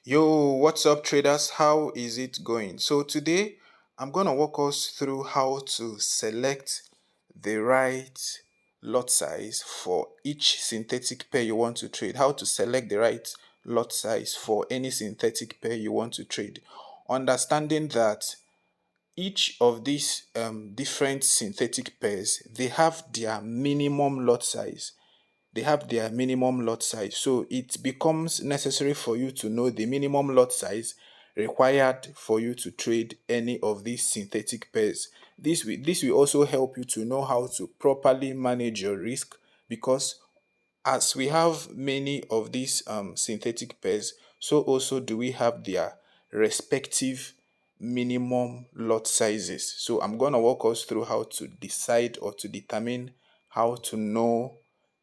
Yo, what's up, traders? How is it going? So, today I'm going to walk us through how to select the right lot size for each synthetic pair you want to trade. How to select the right lot size for any synthetic pair you want to trade. Understanding that each of these different synthetic pairs, they have their minimum lot size. So it becomes necessary for you to know the minimum lot size required for you to trade any of these synthetic pairs. This will also help you to know how to properly manage your risk, because as we have many of these synthetic pairs, so also do we have their respective minimum lot sizes. So I'm going to walk us through how to decide or to determine how to know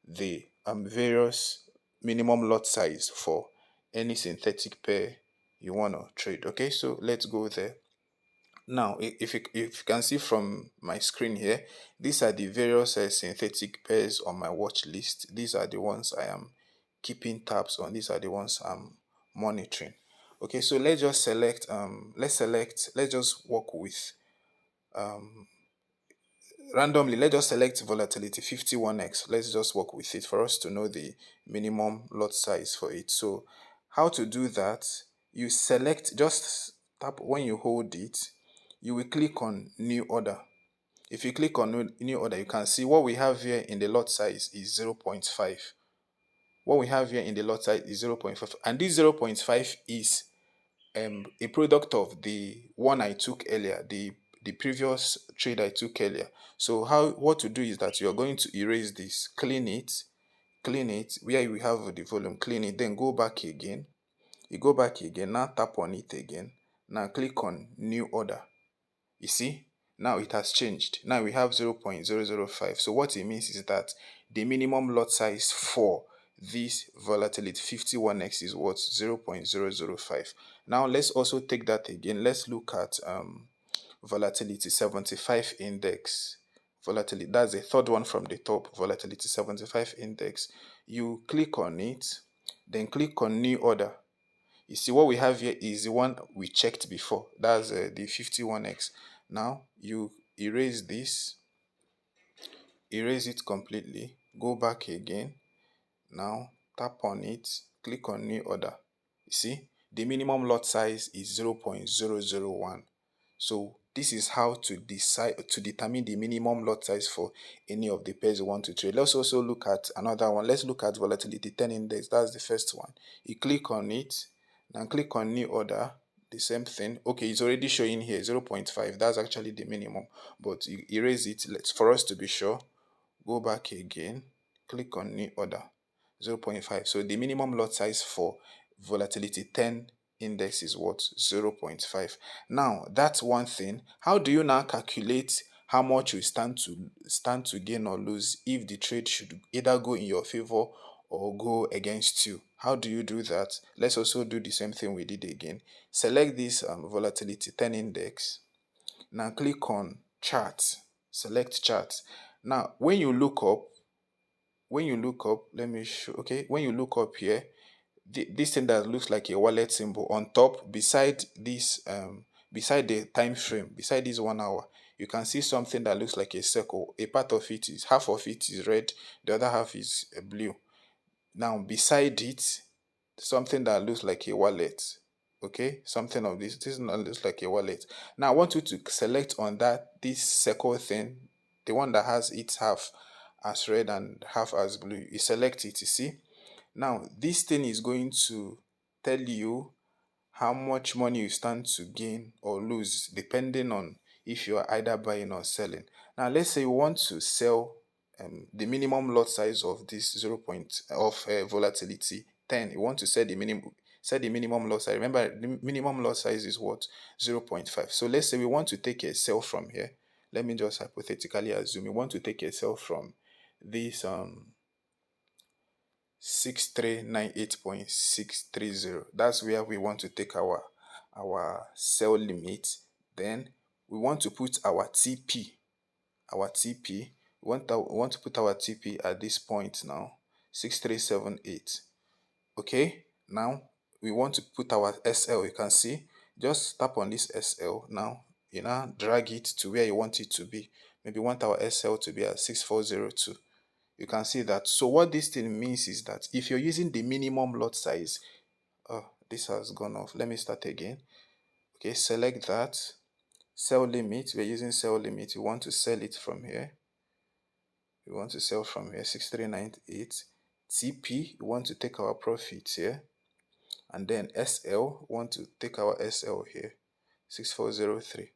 the various minimum lot size for any synthetic pair you want to trade. Okay, so let's go there. Now, if you can see from my screen here, these are the various synthetic pairs on my watch list. These are the ones I am keeping tabs on. These are the ones I'm monitoring. Okay, so let's just work with randomly. Let's just select volatility 51x. Let's just work with it for us to know the minimum lot size for it. So how to do that? You select, just tap when you hold it, you will click on new order. If you click on new order, you can see what we have here in the lot size is 0.5. What we have here in the lot size is 0.5, and this 0.5 is a product of the one I took earlier, the previous trade I took earlier. So what to do is that you're going to erase this, clean it where you have the volume, clean it, then go back again. You go back again, now tap on it again. Now click on new order. You see, now it has changed. Now we have 0.005. So what it means is that the minimum lot size for this volatility 51x is what? 0.005. Now let's also take that again. Let's look at volatility 75 index. Volatility, that's the third one from the top, volatility 75 index. You click on it, then click on new order. You see what we have here is the one we checked before. That's the 51x. Now you erase it completely. Go back again. Now tap on it. Click on new order. You see the minimum lot size is 0.001. So this is how to determine the minimum lot size for any of the pairs you want to trade. Let's also look at another one. Let's look at volatility 10 index. That's the first one. You click on it, then click on new order. The same thing. Okay, it's already showing here 0.5. That's actually the minimum, but you erase it. For us to be sure, go back again, click on new order, 0.5. So the minimum lot size for volatility 10 index is what? 0.5. Now that's one thing. How do you now calculate how much you stand to gain or lose if the trade should either go in your favor or go against you? How do you do that? Let's also do the same thing we did again. Select this volatility 10 index. Now click on chart, select chart. Now let me show. Okay, when you look up here, this thing that looks like a wallet symbol on top, beside beside the time frame, beside this 1 hour, you can see something that looks like a circle. A part of it is, half of it is red, the other half is blue. Now beside it, something that looks like a wallet. Okay, something of this not looks like a wallet. Now I want you to select on this circle thing, the one that has its half as red and half as blue. You select it, you see. Now this thing is going to tell you how much money you stand to gain or lose depending on if you are either buying or selling. Now let's say you want to sell the minimum lot size of this 0 point of volatility 10. You want to set the minimum lot size. Remember, the minimum lot size is what? 0.5. So let's say we want to take a sell from here. Let me just hypothetically assume we want to take a sell from this 6398.630. That's where we want to take our sell limit. Then we want to put our TP. We want to put our TP at this point now, 6378. Okay, now we want to put our SL. You can see, just tap on this SL now. You now drag it to where you want it to be. Maybe you want our SL to be at 6402. You can see that. So what this thing means is that if you're using the minimum lot size, oh, this has gone off. Let me start again. Okay, select that. Sell limit. We're using sell limit. You want to sell it from here. We want to sell from here 6398. TP, we want to take our profits here. And then SL, we want to take our SL here 6403.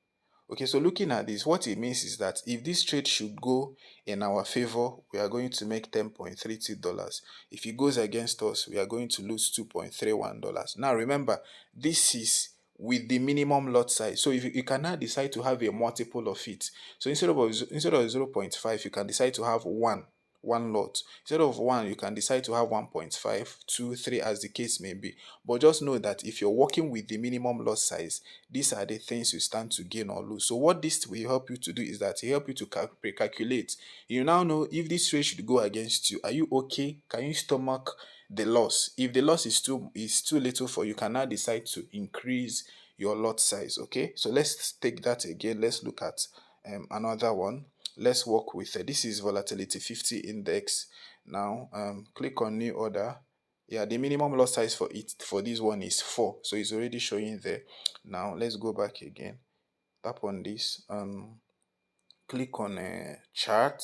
Okay, so looking at this, what it means is that if this trade should go in our favor, we are going to make $10.32. If it goes against us, we are going to lose $2.31. Now remember, this is with the minimum lot size. So if you can now decide to have a multiple of it. So instead of 0.5, you can decide to have one lot. Instead of one, you can decide to have 1.5, 2, 3, as the case may be. But just know that if you're working with the minimum lot size, these are the things you stand to gain or lose. So what this will help you to do is that it help you to pre-calculate. You now know if this trade should go against you, are you okay? Can you stomach the loss? If the loss is too little for you, can now decide to increase your lot size. Okay, so let's take that again. Let's look at another one. Let's work with this is volatility 50 index. Now click on new order. Yeah, the minimum lot size for this one is 4, so it's already showing there. Now let's go back again, tap on this, click on chart.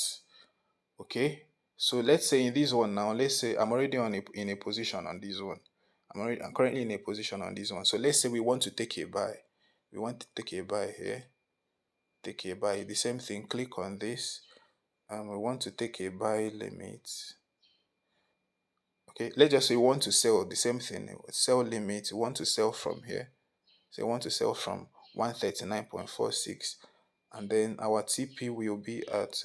Okay, so let's say in this one now, let's say I'm already in a position on this one. I'm currently in a position on this one. So let's say we want to take a buy. We want to take a buy here. Take a buy. The same thing. Click on this. We want to take a buy limit. Okay, let's just say we want to sell. The same thing. Sell limit. We want to sell from here. So we want to sell from 139.46. And then our TP will be at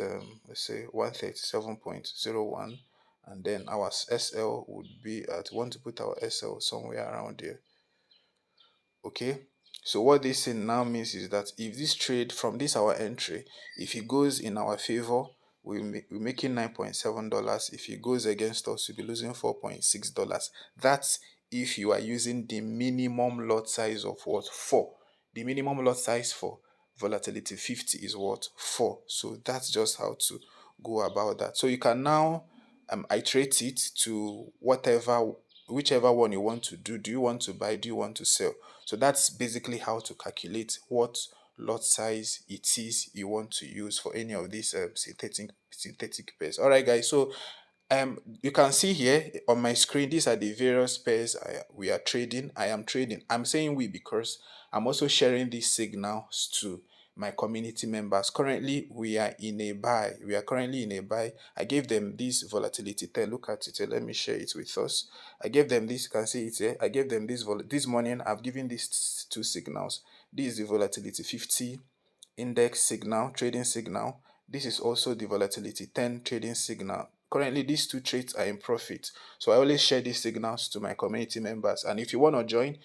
let's say 137.01, and then our SL would be at, want to put our SL somewhere around there. Okay, so what this thing now means is that if this trade from this our entry, if it goes in our favor, we're making $9.7. If it goes against us, we'll be losing $4.6. That's if you are using the minimum lot size of what? 4. The minimum lot size for volatility 50 is what? 4. So that's just how to go about that. So you can now iterate it to whichever one you want to do. Do you want to buy? Do you want to sell? So that's basically how to calculate what lot size it is you want to use for any of these synthetic pairs. All right, guys. So you can see here on my screen, these are the various pairs we are trading. I am trading. I'm saying we because I'm also sharing these signals to my community members. Currently, we are in a buy. We are currently in a buy. I gave them this volatility 10. Look at it here. Let me share it with us. I gave them this. You can see it here. I gave them this morning. I've given these two signals. This is the volatility 50 index signal, trading signal. This is also the volatility 10 trading signal. Currently, these two trades are in profit. So I always share these signals to my community members. And if you want to join,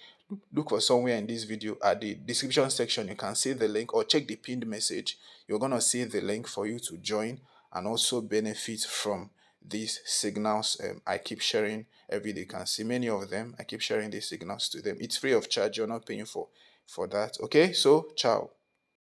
look for somewhere in this video at the description section. You can see the link or check the pinned message. You're going to see the link for you to join and also benefit from these signals I keep sharing every day. You can see many of them. I keep sharing these signals to them. It's free of charge. You're not paying for that. Okay, so ciao.